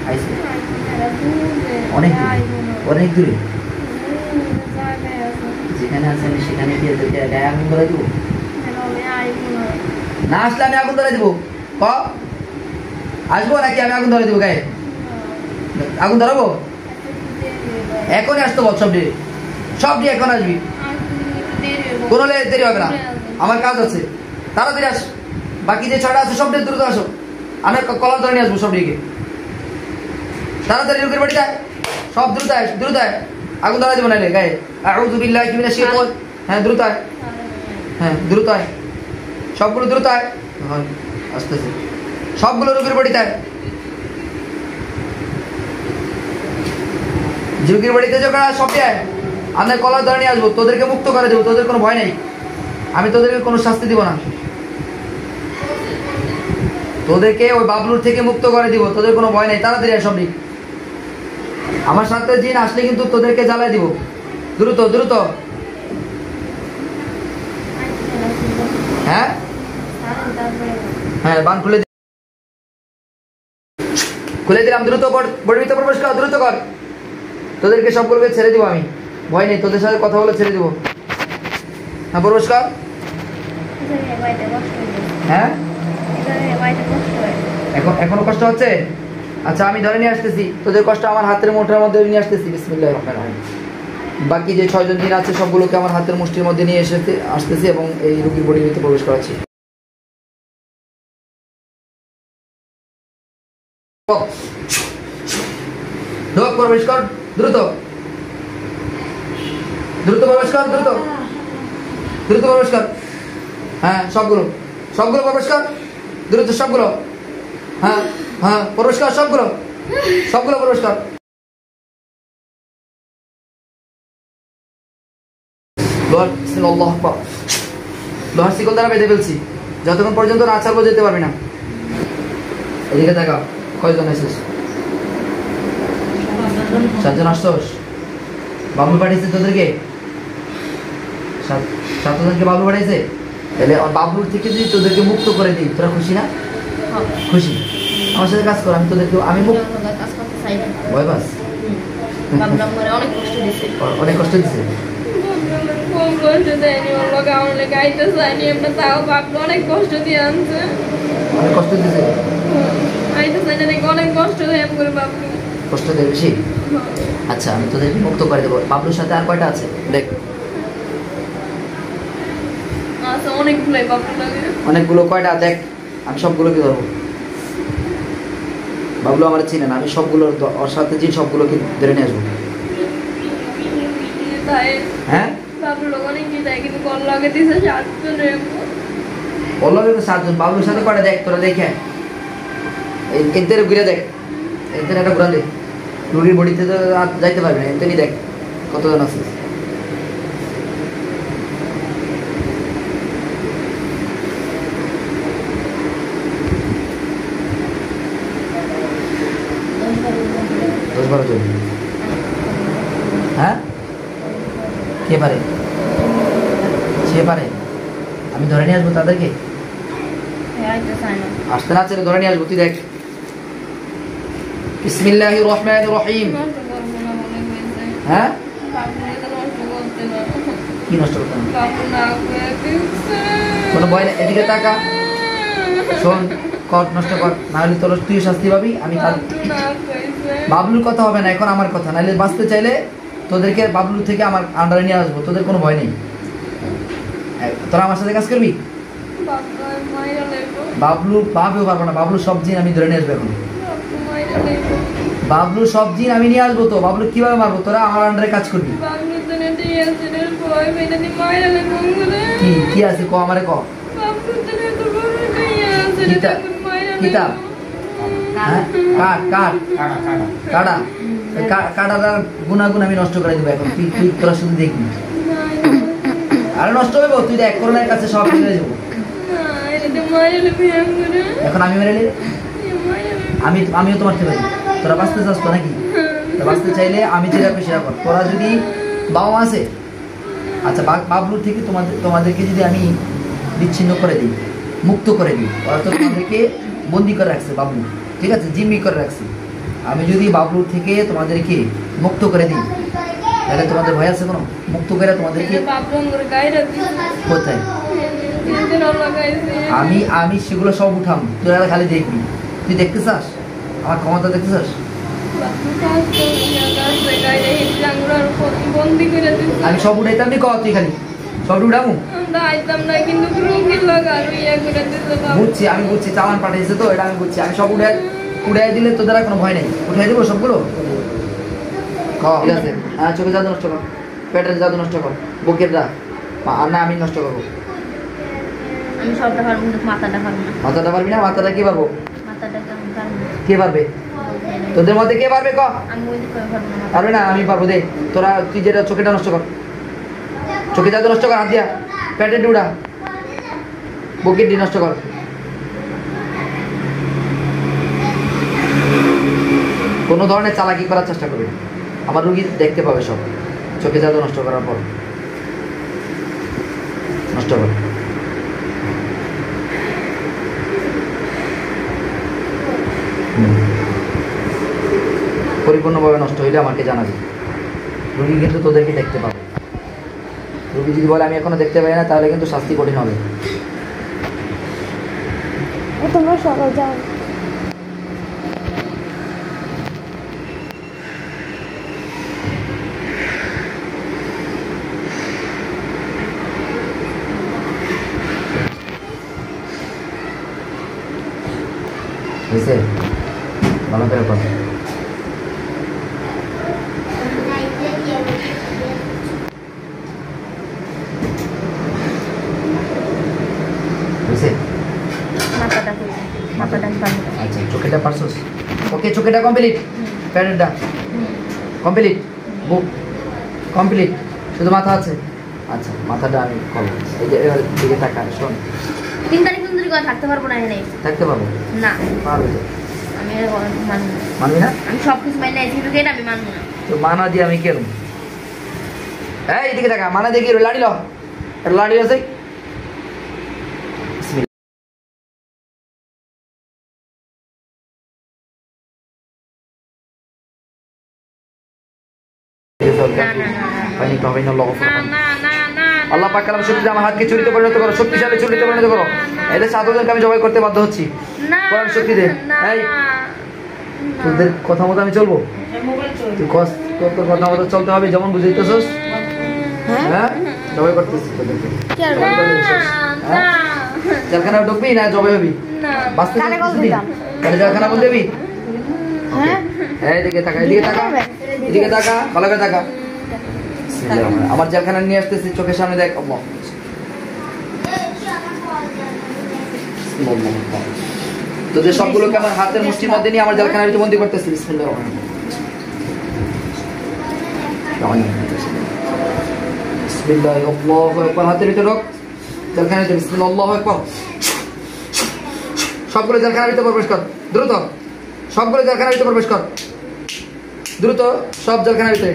আইছে অনেক অনেক দূরে যেখানে আছেন সেখানে গিয়ে তোকে গায়ে আগুন ধরে দেবো না আসলে আমি আগুন ধরে দেবো আসবো নাকি আমি আগুন ধরে দেবো গায়ে আগুন ধরাবো এখনই আসতে বল সব দিয়ে এখন আসবি কোনো দেরি হবে না আমার কাজ আছে তাড়াতাড়ি আস বাকি যে ছটা আছে সব দিয়ে দ্রুত আসো আমি কলার ধরে নিয়ে আসবো সব দিকে তাড়াতাড়ি রুগীর বাড়ি যায় সব দ্রুত আয় আগুন ধরা দেবো নাইলে গায়ে আউযু বিল্লাহি মিনাশ শাইতানির হ্যাঁ দ্রুত আয় সবগুলো দ্রুত আয় আসতেছে সবগুলো রুগীর বাড়িতে আয় রুগীর বাড়িতে যখন সব আয় আমি কলার ধরে নিয়ে আসবো তোদেরকে মুক্ত করে দেবো তোদের কোনো ভয় নেই আমি তোদেরকে কোনো শাস্তি দিব না তোদেরকে ওই বাবলুর থেকে মুক্ত করে দিব তোদের কোনো ভয় নেই তাড়াতাড়ি আয় সব আমার সাথে জিন আসলে কিন্তু তোদেরকে জ্বালাই দিব দ্রুত হ্যাঁ বান খুলে দিলাম দ্রুত বড় ভিতরে প্রবেশ কর দ্রুত কর তোদেরকে সবগুলোকে ছেড়ে দিব আমি ভয় নেই তোদের সাথে কথা বলে ছেড়ে দিব হ্যাঁ প্রবেশ কর হ্যাঁ এখনো কষ্ট হচ্ছে আচ্ছা আমি ধরে নিয়ে আসতেছি তোদের কষ্ট আমার হাতের মুঠোর মধ্যে নিয়ে আসতেছি বিসমিল্লাহির রহমানির রহিম বাকি যে 6 জন জিন আছে সবগুলোকে আমার হাতের মুষ্টির মধ্যে নিয়ে আসতেছি এবং এই রোগীর বডির ভিতরে প্রবেশ করাচ্ছি প্রবেশ কর দ্রুত প্রবেশ কর দ্রুত প্রবেশ কর হ্যাঁ সবগুলো প্রবেশ কর দ্রুত সবগুলো হ্যাঁ প্রবেশ কর সবগুলো প্রবেশ কর লোহার শিকল দ্বারা বেঁধে ফেলছি যতক্ষণ পর্যন্ত না ছাড়বো যেতে পারবি না এদিকে দেখা কয়জন এসেছিস 7 জন আসছস বাবুল পাঠিয়েছে তোদেরকে 7 জনকে বাবুল পাঠিয়েছে তাহলে বাবুল থেকে যদি তোদেরকে মুক্ত করে দিই তোরা খুশি না খুশি আমার সাথে কাজ কর আমি তোদেরকে আমি ভয় পাস অনেক কষ্ট দিছে অনেক কষ্ট দেয় বেশি আচ্ছা আমি তোদেরকে মুক্ত করে দেবো বাবলুর সাথে আর কয়টা আছে দেখ অনেকগুলো কয়টা দেখ আমি সবগুলোকে ধরবো বাবলু আমার চিনে না আমি সবগুলোর ওর সাথে যে সবগুলোকে ধরে নিয়ে আসবো হ্যাঁ বাবলুর সাথে কয়টা দেখ তোরা দেখে এদের ঘুরে দেখ এদের একটা ঘুরান দেখ রুগীর বডিতে তো যাইতে পারবে না এমনি দেখ কতজন আছে হ্যাঁ কে পারে সে পারে আমি ধরে নিয়ে আসবো তাদেরকে আসতে না চাইলে ধরে নিয়ে আসবো তুই দেখ বিসমিল্লাহির রহমানির রহিম হ্যাঁ কি নষ্ট করতে কোনো ভয় না এদিকে তাকা শোন কর নষ্ট কর নাহলে তোর তুই শাস্তি পাবি আমি বাবলুর কথা হবে না এখন আমার কথা নাহলে বাঁচতে চাইলে তোদেরকে বাবলু থেকে আমার আন্ডারে নিয়ে আসবো তোদের কোনো ভয় নেই তোরা আমার সাথে কাজ করবি বাবলু পাবেও পারবো না বাবলু সব জিন আমি ধরে নিয়ে আসবো এখন বাবলু সব জিন আমি নিয়ে আসবো তো বাবলু কিভাবে মারবো তোরা আমার আন্ডারে কাজ করবি কি আছে ক আমারে ক কিতাব হ্যাঁ কাটা কাটাটার গুণাগুণ আমি নষ্ট করে দেবো এখন তুই তোরা শুধু দেখবি আরে নষ্ট হবে তুই দেখ করোনার কাছে সব ফেলে যাবো এখন আমি মেরে নিই আমিও তোমার থেকে তোরা বাঁচতে চাস তো নাকি বাঁচতে চাইলে আমি যেটা সেটা কর তোরা যদি বাবা মা আছে আচ্ছা বাবলুর থেকে তোমাদেরকে যদি আমি বিচ্ছিন্ন করে দিই মুক্ত করে দিই ওরা তো তোমাদেরকে বন্দি করে রাখছে বাবলু ঠিক আছে জিম্মি করে রাখছি আমি যদি বাবলুর থেকে তোমাদেরকে মুক্ত করে দিই তাহলে তোমাদের ভয় আছে কোনো? মুক্ত করে তোমাদেরকে কোথায়? আমি সেগুলো সব উঠাম, তোরা খালি দেখবি। তুই দেখতে চাস আমার ক্ষমতা? দেখতে চাস? আমি সব উঠাইতাম, নি তুই খালি সব উঠামু? বুঝছি, আমি বুঝছি, চালান পাঠিয়েছে তো, এটা আমি বুঝছি। আমি সব উড়াই দিলে তোদের কোনো ভয় নেই, উঠাই দেবো সবগুলো। ঠিক আছে, হ্যাঁ, চোখে জাদু নষ্ট কর, পেটের জাদু নষ্ট কর, বুকের দা, আর না আমি নষ্ট করবো। মাথাটা পারবি না? মাথাটা কে পারবো? কে পারবে তোদের মধ্যে? কে পারবে? পারবে না? আমি পারবো। দে তোরা, তুই যেটা চোখেটা নষ্ট কর, চোখে জাদু নষ্ট কর, হাত দিয়া পেটের ডুড়া, বুকের ডি নষ্ট কর। কোনো ধরনের চালাকি করার চেষ্টা করবি না, আমার রুগী দেখতে পাবে সব। চোখে জাদু নষ্ট করার পর নষ্ট কর। পরিপূর্ণভাবে নষ্ট হইলে আমাকে জানাবি। রুগী কিন্তু তোদেরকে দেখতে পাবে। রুগী যদি বলে আমি এখনো দেখতে পাই না, তাহলে কিন্তু শাস্তি কঠিন হবে। তোমরা সকাল যাও। বুঝছে? ভালো করে কথা আচ্ছা, চোখেটা পারছস? ওকে, চোখেটা কমপ্লিট, প্যারেডটা কমপ্লিট, বুক কমপ্লিট, শুধু মাথা আছে। আচ্ছা, মাথাটা আমি করবো। এই যে এবার দিকে তাকা, শোন। 3 তারিখ সুন্দরী করে থাকতে পারবো না। এখানে থাকতে পারবো না? পারবে তো। আমি মানবো না। মানবি না? আমি সব কিছু মাইনে আছি, কিন্তু এটা আমি মানবো না। তো মানা দিয়ে আমি কেন? এই এদিকে তাকা, মানা দিয়ে কি লাড়ি ল, লাড়ি আছে। আল্লাহ পাক কালাম শক্তি আমার হাতকে চুরিতে পরিণত করো, শক্তিশালী চুরিতে পরিণত করো। এটা 7 জনকে আমি জবাই করতে বাধ্য হচ্ছি। কোরআন শক্তি দে। এই তোদের কথা মতো আমি চলবো? তুই তোর কথা মতো চলতে হবে, যেমন বুঝাইতেছস। হ্যাঁ, জবাই করতেছিস তোদেরকে। জেলখানা ঢুকবি না জবাই হবি? বাঁচতে তাহলে জেলখানা বল দেবি? এদিকে তাকা, এদিকে তাকা, এদিকে তাকা, ভালো করে তাকা। আমার জেলখানা নিয়ে আসতেছি, চোখের সামনে দেখ। তোদের সবগুলোকে আমার হাতের মুষ্টির মধ্যে নিয়ে আমার জেলখানার ভিতরে বন্দি করতেছি। বিসমিল্লাহির রহমানির রহিম। বিসমিল্লাহ, আল্লাহু আকবার। হাতের ভিতরে ঢোক, জেলখানার ভিতরে। বিসমিল্লাহ, আল্লাহু আকবার। সবগুলো জেলখানার ভিতরে প্রবেশ কর, দ্রুত। সবগুলো জেলখানার ভিতরে প্রবেশ কর, দ্রুত। সব জেলখানার ভিতরে,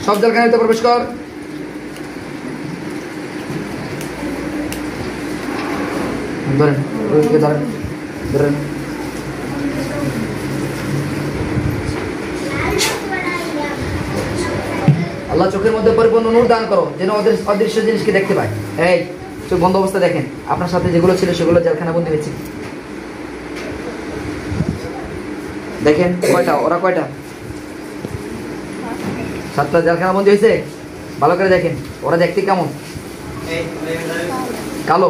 সব জেলখানার ভিতরে প্রবেশ কর। ধরেন, ধরেন, ধরেন। আল্লাহ চোখের মধ্যে পরিপূর্ণ নূর দান করো, যেন ওদের অদৃশ্য জিনিসকে দেখতে পায়। এই চোখ বন্ধ অবস্থা দেখেন, আপনার সাথে যেগুলো ছিল সেগুলো জেলখানা বন্দি হয়েছে। দেখেন কয়টা, ওরা কয়টা? 7টা জেলখানা বন্দি হয়েছে। ভালো করে দেখেন, ওরা দেখতে কেমন? কালো।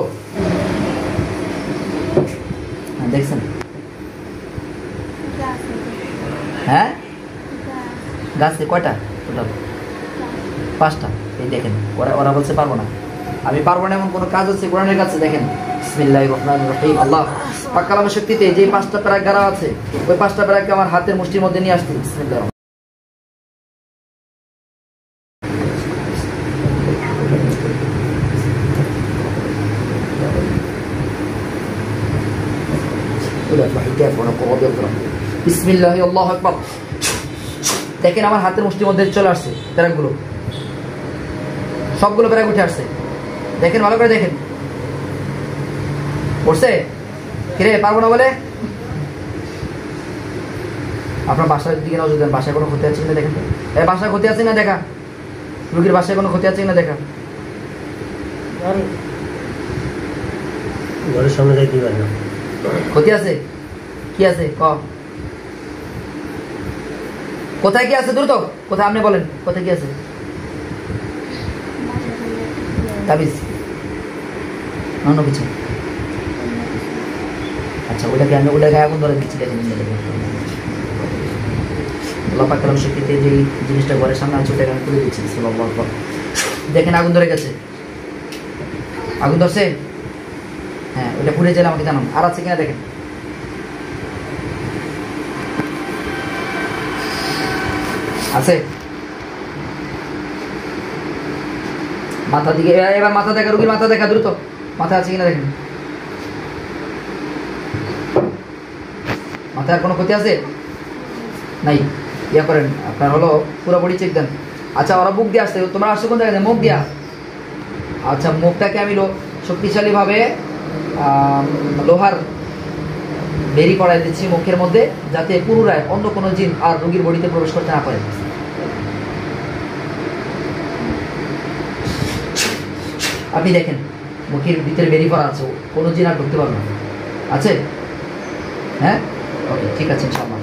দেখছেন? হ্যাঁ, গাছে কয়টা? টোটাল 5টা। এই দেখেন, ওরা বলছে পারবো না। আমি পারবো না এমন কোনো কাজ হচ্ছে কোরআনের কাছে। দেখেন, বিসমিল্লাহির রহমানির রহিম। আল্লাহ পাক কালামের শক্তিতে যে 5টা প্যারাক গাড়া আছে, ওই 5টা প্যারাককে আমার হাতের মুষ্টির মধ্যে নিয়ে আসতে। বিসমিল্লাহ। বিসমিল্লাহ, আল্লাহু আকবার। দেখেন আমার হাতের মুষ্টির মধ্যে চলে আসছে প্যারাকগুলো, সবগুলো প্যারাক উঠে আসছে। দেখেন, ভালো করে দেখেন। পড়ছে? কিরে পারবো না বলে? আপনার বাসার দিকে নজর দেন, বাসায় কোনো ক্ষতি আছে কিনা দেখেন তো। বাসায় ক্ষতি আছে না দেখা, রুগীর বাসায় কোনো ক্ষতি আছে কিনা দেখা। ঘরের সামনে যাইতে পারে না, ক্ষতি আছে? কি আছে ক, কোথায় কি আছে দ্রুত, কোথায় আপনি বলেন কোথায় কি আছে? তাবিজ অন্য কিছু? আচ্ছা ওটাকে আমি ওটাকে আগুন ধরে দিচ্ছি, দেখেন আল্লাহ পাক কালাম শক্তিতে যে জিনিসটা ঘরের সামনে আছে ওটাকে আমি তুলে দিচ্ছি। দেখেন আগুন ধরে গেছে, আগুন ধরছে। হ্যাঁ ওটা পুড়ে গেলে আমাকে জানান। আর আছে কিনা দেখেন। আছে মাথা দিকে, এবার মাথা দেখা, রুগীর মাথা দেখা দ্রুত, মাথা আছে কিনা দেখেন। মাথায় আর কোনো ক্ষতি আছে? নাই। ইয়া করেন আপনার হলো পুরোপুরি চেক দেন। আচ্ছা ওরা মুখ দিয়ে আসছে, তোমরা আসছো কোন জায়গায়? মুখ দিয়া। আচ্ছা মুখটাকে আমি শক্তিশালীভাবে লোহার বেরি করাই দিচ্ছি মুখের মধ্যে, যাতে পুনরায় অন্য কোনো জিন আর রোগীর বডিতে প্রবেশ করতে না পারে। আপনি দেখেন মুখের ভিতরে বেরি করা আছে, কোনো জিন আর ঢুকতে পারবে না। আছে? হ্যাঁ ওকে ঠিক আছে ইনশাআল্লাহ।